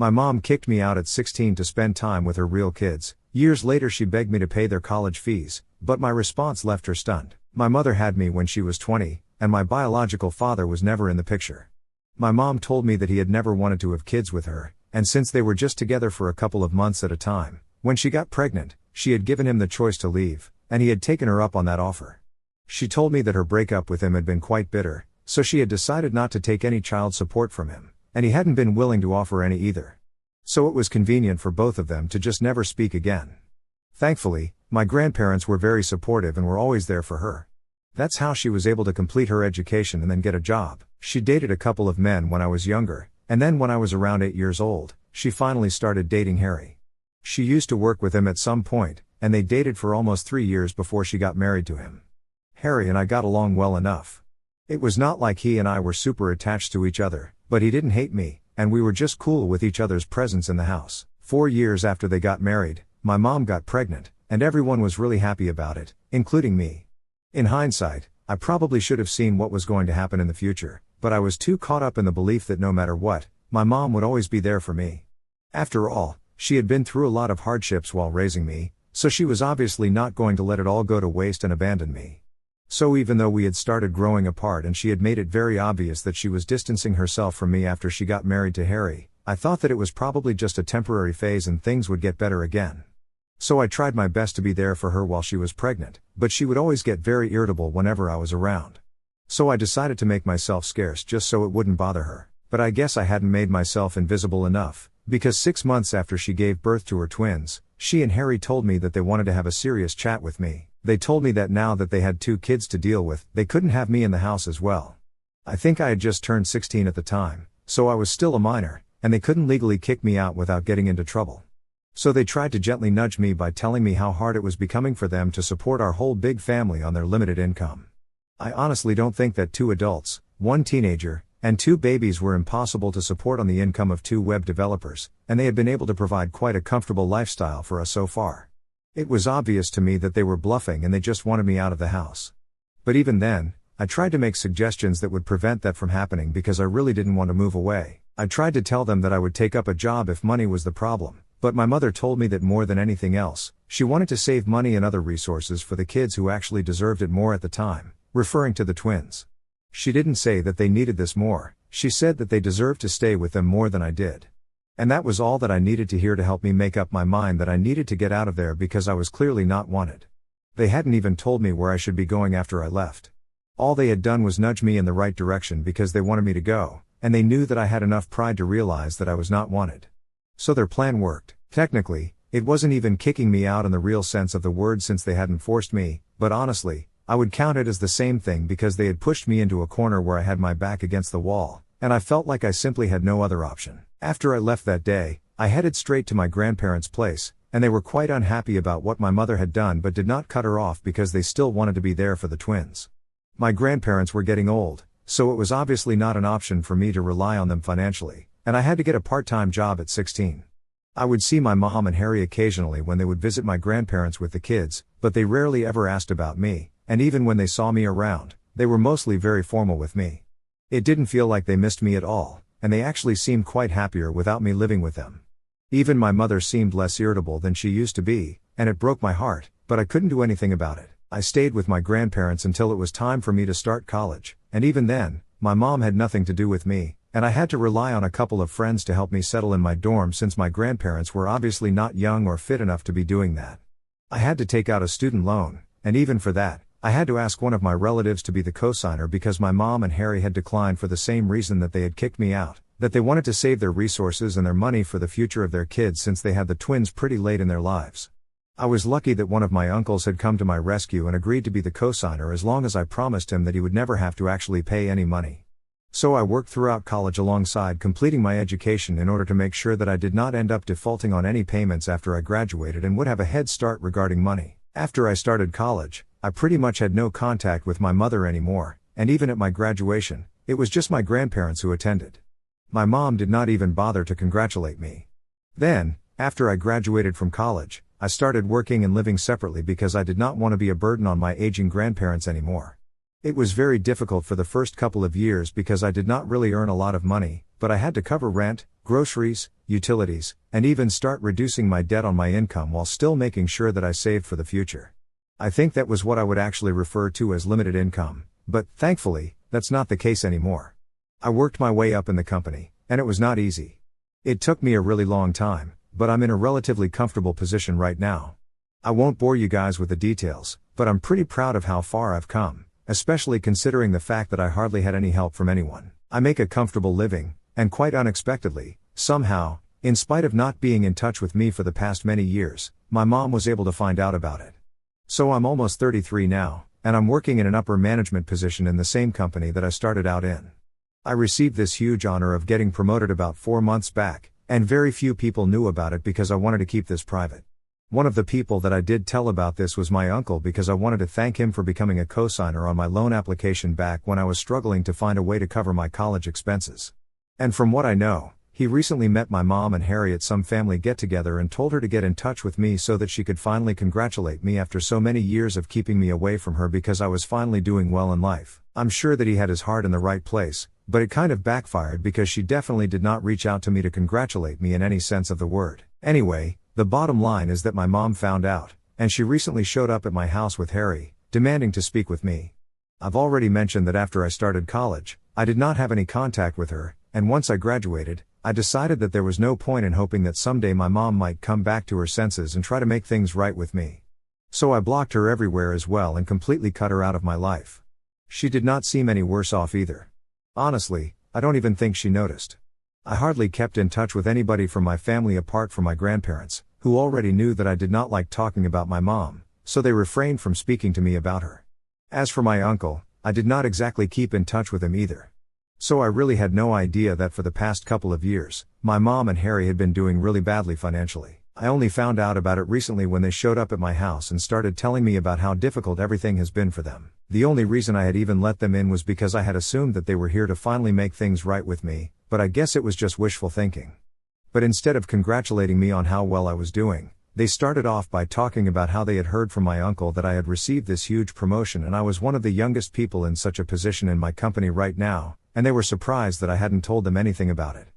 My mom kicked me out at 16 to spend time with her real kids. Years later she begged me to pay their college fees, but my response left her stunned. My mother had me when she was 20, and my biological father was never in the picture. My mom told me that he had never wanted to have kids with her, and since they were just together for a couple of months at a time, when she got pregnant, she had given him the choice to leave, and he had taken her up on that offer. She told me that her breakup with him had been quite bitter, so she had decided not to take any child support from him, and he hadn't been willing to offer any either. So it was convenient for both of them to just never speak again. Thankfully, my grandparents were very supportive and were always there for her. That's how she was able to complete her education and then get a job. She dated a couple of men when I was younger, and then when I was around 8 years old, she finally started dating Harry. She used to work with him at some point, and they dated for almost 3 years before she got married to him. Harry and I got along well enough. It was not like he and I were super attached to each other, but he didn't hate me, and we were just cool with each other's presence in the house. 4 years after they got married, my mom got pregnant, and everyone was really happy about it, including me. In hindsight, I probably should have seen what was going to happen in the future, but I was too caught up in the belief that no matter what, my mom would always be there for me. After all, she had been through a lot of hardships while raising me, so she was obviously not going to let it all go to waste and abandon me. So even though we had started growing apart and she had made it very obvious that she was distancing herself from me after she got married to Harry, I thought that it was probably just a temporary phase and things would get better again. So I tried my best to be there for her while she was pregnant, but she would always get very irritable whenever I was around. So I decided to make myself scarce just so it wouldn't bother her, but I guess I hadn't made myself invisible enough, because 6 months after she gave birth to her twins, she and Harry told me that they wanted to have a serious chat with me. They told me that now that they had 2 kids to deal with, they couldn't have me in the house as well. I think I had just turned 16 at the time, so I was still a minor, and they couldn't legally kick me out without getting into trouble. So they tried to gently nudge me by telling me how hard it was becoming for them to support our whole big family on their limited income. I honestly don't think that 2 adults, 1 teenager, and 2 babies were impossible to support on the income of 2 web developers, and they had been able to provide quite a comfortable lifestyle for us so far. It was obvious to me that they were bluffing and they just wanted me out of the house. But even then, I tried to make suggestions that would prevent that from happening because I really didn't want to move away. I tried to tell them that I would take up a job if money was the problem, but my mother told me that more than anything else, she wanted to save money and other resources for the kids who actually deserved it more at the time, referring to the twins. She didn't say that they needed this more, she said that they deserved to stay with them more than I did. And that was all that I needed to hear to help me make up my mind that I needed to get out of there because I was clearly not wanted. They hadn't even told me where I should be going after I left. All they had done was nudge me in the right direction because they wanted me to go, and they knew that I had enough pride to realize that I was not wanted. So their plan worked. Technically, it wasn't even kicking me out in the real sense of the word since they hadn't forced me, but honestly, I would count it as the same thing because they had pushed me into a corner where I had my back against the wall, and I felt like I simply had no other option. After I left that day, I headed straight to my grandparents' place, and they were quite unhappy about what my mother had done but did not cut her off because they still wanted to be there for the twins. My grandparents were getting old, so it was obviously not an option for me to rely on them financially, and I had to get a part-time job at 16. I would see my mom and Harry occasionally when they would visit my grandparents with the kids, but they rarely ever asked about me, and even when they saw me around, they were mostly very formal with me. It didn't feel like they missed me at all, and they actually seemed quite happier without me living with them. Even my mother seemed less irritable than she used to be, and it broke my heart, but I couldn't do anything about it. I stayed with my grandparents until it was time for me to start college, and even then, my mom had nothing to do with me, and I had to rely on a couple of friends to help me settle in my dorm since my grandparents were obviously not young or fit enough to be doing that. I had to take out a student loan, and even for that, I had to ask one of my relatives to be the cosigner because my mom and Harry had declined for the same reason that they had kicked me out, that they wanted to save their resources and their money for the future of their kids since they had the twins pretty late in their lives. I was lucky that one of my uncles had come to my rescue and agreed to be the cosigner as long as I promised him that he would never have to actually pay any money. So I worked throughout college alongside completing my education in order to make sure that I did not end up defaulting on any payments after I graduated and would have a head start regarding money. After I started college, I pretty much had no contact with my mother anymore, and even at my graduation, it was just my grandparents who attended. My mom did not even bother to congratulate me. Then, after I graduated from college, I started working and living separately because I did not want to be a burden on my aging grandparents anymore. It was very difficult for the first couple of years because I did not really earn a lot of money, but I had to cover rent, groceries, utilities, and even start reducing my debt on my income while still making sure that I saved for the future. I think that was what I would actually refer to as limited income, but, thankfully, that's not the case anymore. I worked my way up in the company, and it was not easy. It took me a really long time, but I'm in a relatively comfortable position right now. I won't bore you guys with the details, but I'm pretty proud of how far I've come, especially considering the fact that I hardly had any help from anyone. I make a comfortable living, and quite unexpectedly, somehow, in spite of not being in touch with me for the past many years, my mom was able to find out about it. So I'm almost 33 now, and I'm working in an upper management position in the same company that I started out in. I received this huge honor of getting promoted about 4 months back, and very few people knew about it because I wanted to keep this private. One of the people that I did tell about this was my uncle because I wanted to thank him for becoming a cosigner on my loan application back when I was struggling to find a way to cover my college expenses. And from what I know, he recently met my mom and Harry at some family get-together and told her to get in touch with me so that she could finally congratulate me after so many years of keeping me away from her because I was finally doing well in life. I'm sure that he had his heart in the right place, but it kind of backfired because she definitely did not reach out to me to congratulate me in any sense of the word. Anyway, the bottom line is that my mom found out, and she recently showed up at my house with Harry, demanding to speak with me. I've already mentioned that after I started college, I did not have any contact with her, and once I graduated, I decided that there was no point in hoping that someday my mom might come back to her senses and try to make things right with me. So I blocked her everywhere as well and completely cut her out of my life. She did not seem any worse off either. Honestly, I don't even think she noticed. I hardly kept in touch with anybody from my family apart from my grandparents, who already knew that I did not like talking about my mom, so they refrained from speaking to me about her. As for my uncle, I did not exactly keep in touch with him either. So I really had no idea that for the past couple of years, my mom and Harry had been doing really badly financially. I only found out about it recently when they showed up at my house and started telling me about how difficult everything has been for them. The only reason I had even let them in was because I had assumed that they were here to finally make things right with me, but I guess it was just wishful thinking. But instead of congratulating me on how well I was doing, they started off by talking about how they had heard from my uncle that I had received this huge promotion and I was one of the youngest people in such a position in my company right now, and they were surprised that I hadn't told them anything about it.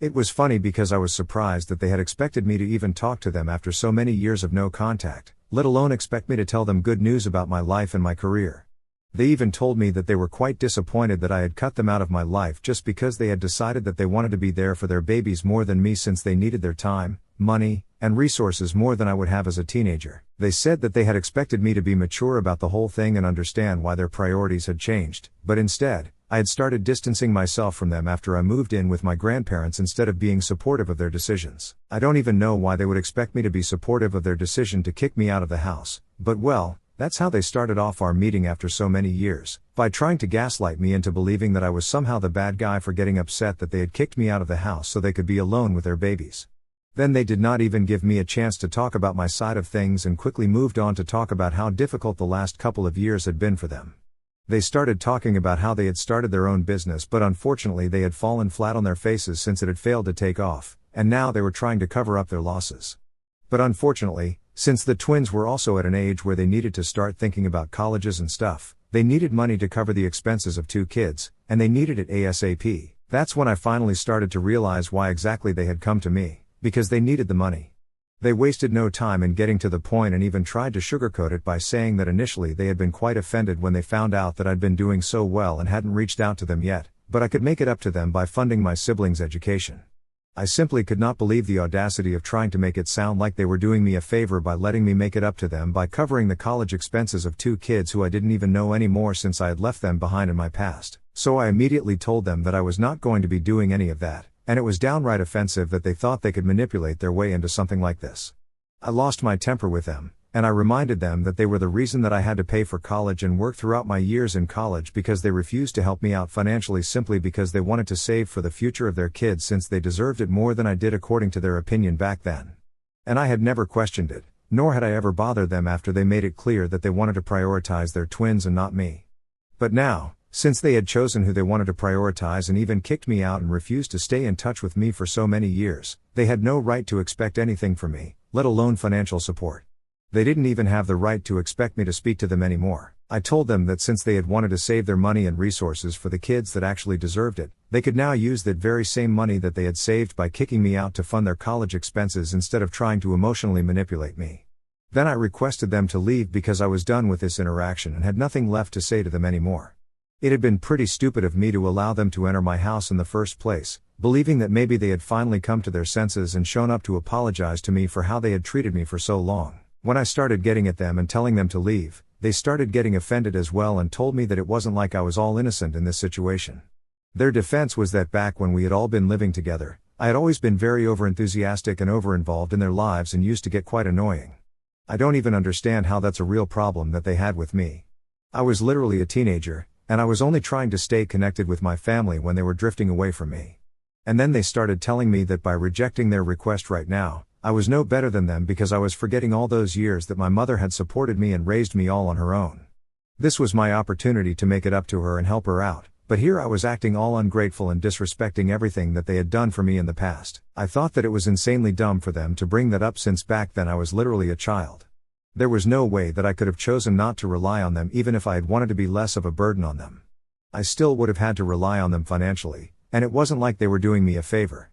It was funny because I was surprised that they had expected me to even talk to them after so many years of no contact, let alone expect me to tell them good news about my life and my career. They even told me that they were quite disappointed that I had cut them out of my life just because they had decided that they wanted to be there for their babies more than me since they needed their time, money, and resources more than I would have as a teenager. They said that they had expected me to be mature about the whole thing and understand why their priorities had changed, but instead, I had started distancing myself from them after I moved in with my grandparents instead of being supportive of their decisions. I don't even know why they would expect me to be supportive of their decision to kick me out of the house, but well, that's how they started off our meeting after so many years, by trying to gaslight me into believing that I was somehow the bad guy for getting upset that they had kicked me out of the house so they could be alone with their babies. Then they did not even give me a chance to talk about my side of things and quickly moved on to talk about how difficult the last couple of years had been for them. They started talking about how they had started their own business but unfortunately they had fallen flat on their faces since it had failed to take off, and now they were trying to cover up their losses. But unfortunately, since the twins were also at an age where they needed to start thinking about colleges and stuff, they needed money to cover the expenses of 2 kids, and they needed it ASAP. That's when I finally started to realize why exactly they had come to me, because they needed the money. They wasted no time in getting to the point and even tried to sugarcoat it by saying that initially they had been quite offended when they found out that I'd been doing so well and hadn't reached out to them yet, but I could make it up to them by funding my siblings' education. I simply could not believe the audacity of trying to make it sound like they were doing me a favor by letting me make it up to them by covering the college expenses of 2 kids who I didn't even know anymore since I had left them behind in my past. So I immediately told them that I was not going to be doing any of that, and it was downright offensive that they thought they could manipulate their way into something like this. I lost my temper with them, and I reminded them that they were the reason that I had to pay for college and work throughout my years in college because they refused to help me out financially simply because they wanted to save for the future of their kids since they deserved it more than I did according to their opinion back then. And I had never questioned it, nor had I ever bothered them after they made it clear that they wanted to prioritize their twins and not me. But now, since they had chosen who they wanted to prioritize and even kicked me out and refused to stay in touch with me for so many years, they had no right to expect anything from me, let alone financial support. They didn't even have the right to expect me to speak to them anymore. I told them that since they had wanted to save their money and resources for the kids that actually deserved it, they could now use that very same money that they had saved by kicking me out to fund their college expenses instead of trying to emotionally manipulate me. Then I requested them to leave because I was done with this interaction and had nothing left to say to them anymore. It had been pretty stupid of me to allow them to enter my house in the first place, believing that maybe they had finally come to their senses and shown up to apologize to me for how they had treated me for so long. When I started getting at them and telling them to leave, they started getting offended as well and told me that it wasn't like I was all innocent in this situation. Their defense was that back when we had all been living together, I had always been very overenthusiastic and overinvolved in their lives and used to get quite annoying. I don't even understand how that's a real problem that they had with me. I was literally a teenager, and I was only trying to stay connected with my family when they were drifting away from me. And then they started telling me that by rejecting their request right now, I was no better than them because I was forgetting all those years that my mother had supported me and raised me all on her own. This was my opportunity to make it up to her and help her out, but here I was acting all ungrateful and disrespecting everything that they had done for me in the past. I thought that it was insanely dumb for them to bring that up since back then I was literally a child. There was no way that I could have chosen not to rely on them even if I had wanted to be less of a burden on them. I still would have had to rely on them financially, and it wasn't like they were doing me a favor.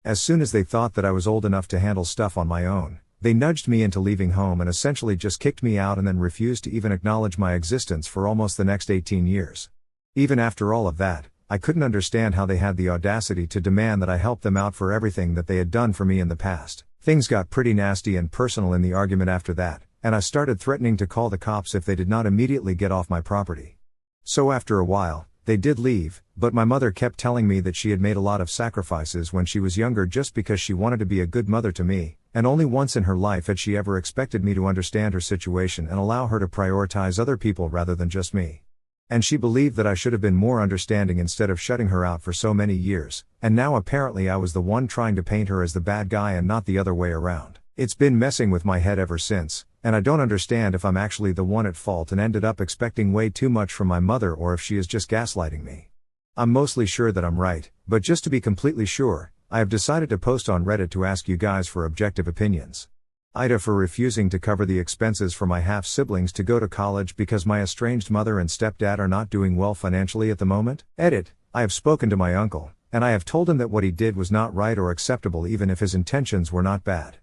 As soon as they thought that I was old enough to handle stuff on my own, they nudged me into leaving home and essentially just kicked me out and then refused to even acknowledge my existence for almost the next 18 years. Even after all of that, I couldn't understand how they had the audacity to demand that I help them out for everything that they had done for me in the past. Things got pretty nasty and personal in the argument after that, and I started threatening to call the cops if they did not immediately get off my property. So after a while, they did leave, but my mother kept telling me that she had made a lot of sacrifices when she was younger just because she wanted to be a good mother to me, and only once in her life had she ever expected me to understand her situation and allow her to prioritize other people rather than just me. And she believed that I should have been more understanding instead of shutting her out for so many years, and now apparently I was the one trying to paint her as the bad guy and not the other way around. It's been messing with my head ever since, and I don't understand if I'm actually the one at fault and ended up expecting way too much from my mother or if she is just gaslighting me. I'm mostly sure that I'm right, but just to be completely sure, I have decided to post on Reddit to ask you guys for objective opinions. Ida for refusing to cover the expenses for my half-siblings to go to college because my estranged mother and stepdad are not doing well financially at the moment. Edit, I have spoken to my uncle, and I have told him that what he did was not right or acceptable even if his intentions were not bad.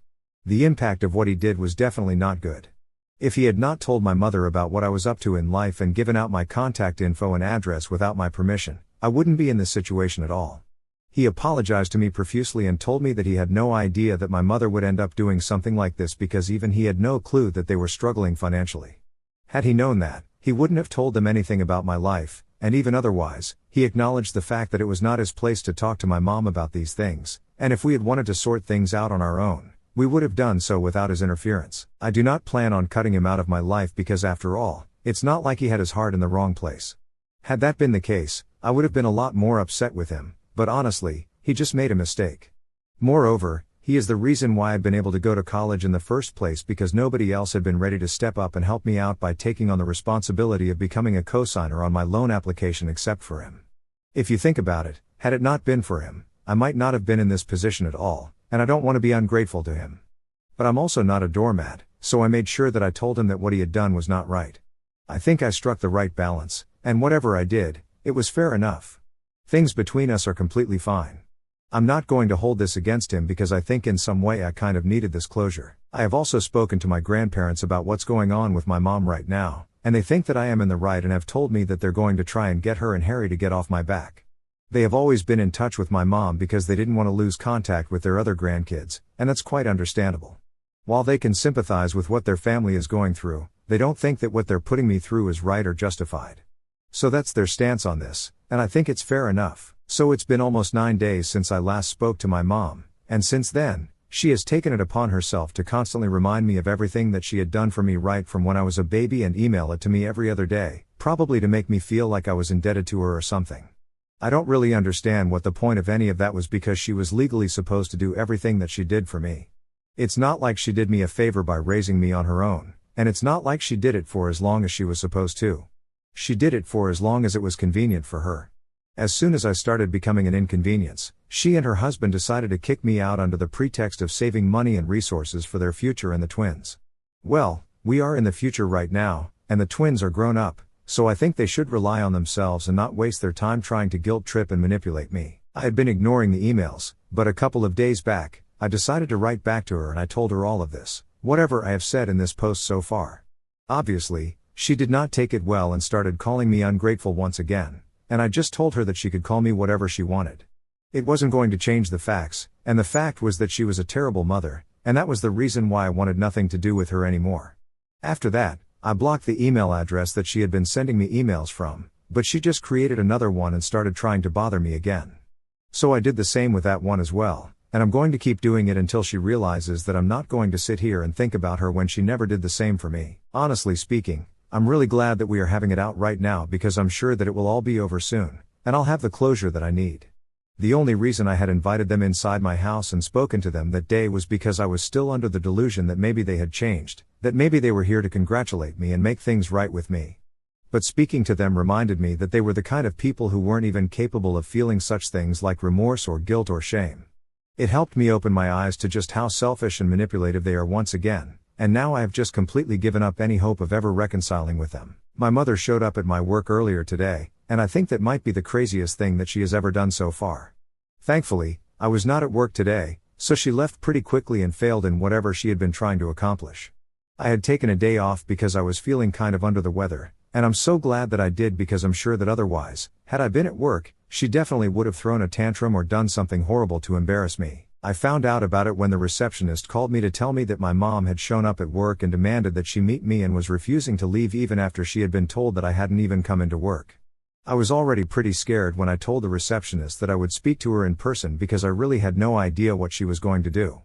The impact of what he did was definitely not good. If he had not told my mother about what I was up to in life and given out my contact info and address without my permission, I wouldn't be in this situation at all. He apologized to me profusely and told me that he had no idea that my mother would end up doing something like this because even he had no clue that they were struggling financially. Had he known that, he wouldn't have told them anything about my life, and even otherwise, he acknowledged the fact that it was not his place to talk to my mom about these things, and if we had wanted to sort things out on our own, we would have done so without his interference. I do not plan on cutting him out of my life because after all, it's not like he had his heart in the wrong place. Had that been the case, I would have been a lot more upset with him, but honestly, he just made a mistake. Moreover, he is the reason why I've been able to go to college in the first place because nobody else had been ready to step up and help me out by taking on the responsibility of becoming a cosigner on my loan application except for him. If you think about it, had it not been for him, I might not have been in this position at all, and I don't want to be ungrateful to him. But I'm also not a doormat, so I made sure that I told him that what he had done was not right. I think I struck the right balance, and whatever I did, it was fair enough. Things between us are completely fine. I'm not going to hold this against him because I think in some way I kind of needed this closure. I have also spoken to my grandparents about what's going on with my mom right now, and they think that I am in the right and have told me that they're going to try and get her and Harry to get off my back. They have always been in touch with my mom because they didn't want to lose contact with their other grandkids, and that's quite understandable. While they can sympathize with what their family is going through, they don't think that what they're putting me through is right or justified. So that's their stance on this, and I think it's fair enough. So it's been almost 9 days since I last spoke to my mom, and since then, she has taken it upon herself to constantly remind me of everything that she had done for me right from when I was a baby and email it to me every other day, probably to make me feel like I was indebted to her or something. I don't really understand what the point of any of that was because she was legally supposed to do everything that she did for me. It's not like she did me a favor by raising me on her own, and it's not like she did it for as long as she was supposed to. She did it for as long as it was convenient for her. As soon as I started becoming an inconvenience, she and her husband decided to kick me out under the pretext of saving money and resources for their future and the twins. Well, we are in the future right now, and the twins are grown up, so I think they should rely on themselves and not waste their time trying to guilt trip and manipulate me. I had been ignoring the emails, but a couple of days back, I decided to write back to her and I told her all of this, whatever I have said in this post so far. Obviously, she did not take it well and started calling me ungrateful once again, and I just told her that she could call me whatever she wanted. It wasn't going to change the facts, and the fact was that she was a terrible mother, and that was the reason why I wanted nothing to do with her anymore. After that, I blocked the email address that she had been sending me emails from, but she just created another one and started trying to bother me again. So I did the same with that one as well, and I'm going to keep doing it until she realizes that I'm not going to sit here and think about her when she never did the same for me. Honestly speaking, I'm really glad that we are having it out right now because I'm sure that it will all be over soon, and I'll have the closure that I need. The only reason I had invited them inside my house and spoken to them that day was because I was still under the delusion that maybe they had changed, that maybe they were here to congratulate me and make things right with me. But speaking to them reminded me that they were the kind of people who weren't even capable of feeling such things like remorse or guilt or shame. It helped me open my eyes to just how selfish and manipulative they are once again, and now I have just completely given up any hope of ever reconciling with them. My mother showed up at my work earlier today, and I think that might be the craziest thing that she has ever done so far. Thankfully, I was not at work today, so she left pretty quickly and failed in whatever she had been trying to accomplish. I had taken a day off because I was feeling kind of under the weather, and I'm so glad that I did because I'm sure that otherwise, had I been at work, she definitely would have thrown a tantrum or done something horrible to embarrass me. I found out about it when the receptionist called me to tell me that my mom had shown up at work and demanded that she meet me and was refusing to leave even after she had been told that I hadn't even come into work. I was already pretty scared when I told the receptionist that I would speak to her in person because I really had no idea what she was going to do.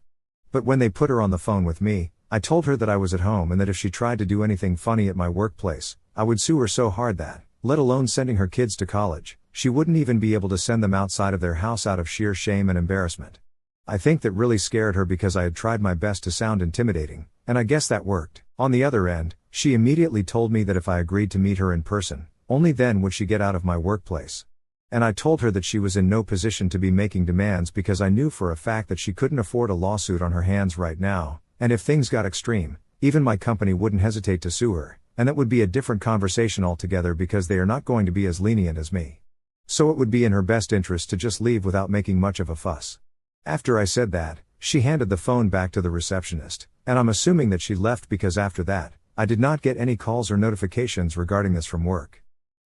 But when they put her on the phone with me, I told her that I was at home and that if she tried to do anything funny at my workplace, I would sue her so hard that, let alone sending her kids to college, she wouldn't even be able to send them outside of their house out of sheer shame and embarrassment. I think that really scared her because I had tried my best to sound intimidating, and I guess that worked. On the other end, she immediately told me that if I agreed to meet her in person, only then would she get out of my workplace. And I told her that she was in no position to be making demands because I knew for a fact that she couldn't afford a lawsuit on her hands right now, and if things got extreme, even my company wouldn't hesitate to sue her, and that would be a different conversation altogether because they are not going to be as lenient as me. So it would be in her best interest to just leave without making much of a fuss. After I said that, she handed the phone back to the receptionist, and I'm assuming that she left because after that, I did not get any calls or notifications regarding this from work.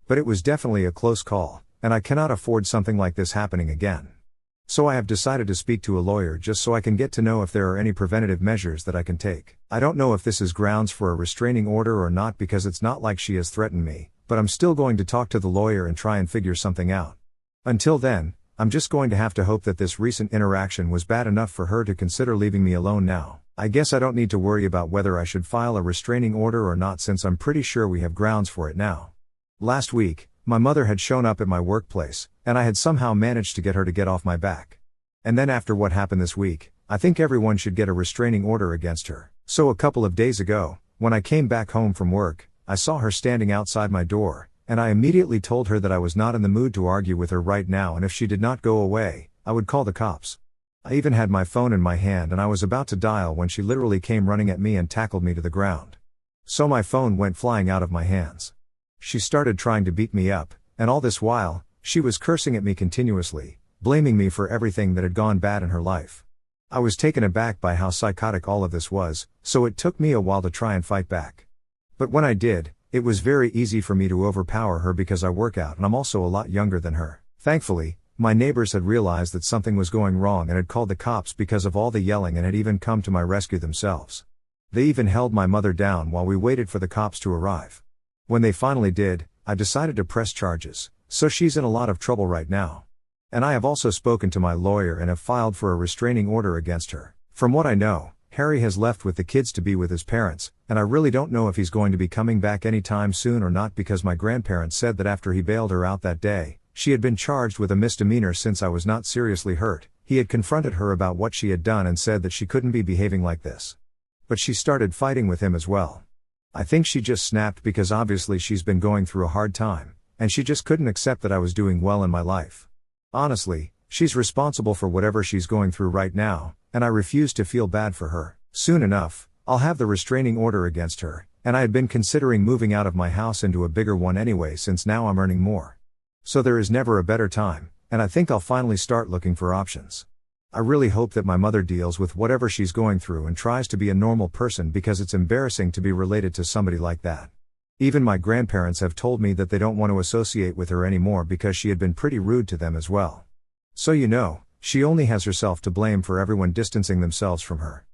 But it was definitely a close call, and I cannot afford something like this happening again. So I have decided to speak to a lawyer just so I can get to know if there are any preventative measures that I can take. I don't know if this is grounds for a restraining order or not because it's not like she has threatened me, but I'm still going to talk to the lawyer and try and figure something out. Until then, I'm just going to have to hope that this recent interaction was bad enough for her to consider leaving me alone now. I guess I don't need to worry about whether I should file a restraining order or not since I'm pretty sure we have grounds for it now. Last week, my mother had shown up at my workplace, and I had somehow managed to get her to get off my back. And then after what happened this week, I think everyone should get a restraining order against her. So a couple of days ago, when I came back home from work, I saw her standing outside my door, and I immediately told her that I was not in the mood to argue with her right now and if she did not go away, I would call the cops. I even had my phone in my hand and I was about to dial when she literally came running at me and tackled me to the ground. So my phone went flying out of my hands. She started trying to beat me up, and all this while, she was cursing at me continuously, blaming me for everything that had gone bad in her life. I was taken aback by how psychotic all of this was, so it took me a while to try and fight back. But when I did, it was very easy for me to overpower her because I work out and I'm also a lot younger than her. Thankfully, my neighbors had realized that something was going wrong and had called the cops because of all the yelling and had even come to my rescue themselves. They even held my mother down while we waited for the cops to arrive. When they finally did, I decided to press charges, so she's in a lot of trouble right now. And I have also spoken to my lawyer and have filed for a restraining order against her. From what I know, Harry has left with the kids to be with his parents, and I really don't know if he's going to be coming back anytime soon or not because my grandparents said that after he bailed her out that day, she had been charged with a misdemeanor since I was not seriously hurt. He had confronted her about what she had done and said that she couldn't be behaving like this. But she started fighting with him as well. I think she just snapped because obviously she's been going through a hard time, and she just couldn't accept that I was doing well in my life. Honestly, she's responsible for whatever she's going through right now, and I refuse to feel bad for her. Soon enough, I'll have the restraining order against her, And I had been considering moving out of my house into a bigger one anyway since now I'm earning more. So there is never a better time, and I think I'll finally start looking for options. I really hope that my mother deals with whatever she's going through and tries to be a normal person because it's embarrassing to be related to somebody like that. Even my grandparents have told me that they don't want to associate with her anymore because she had been pretty rude to them as well. So she only has herself to blame for everyone distancing themselves from her.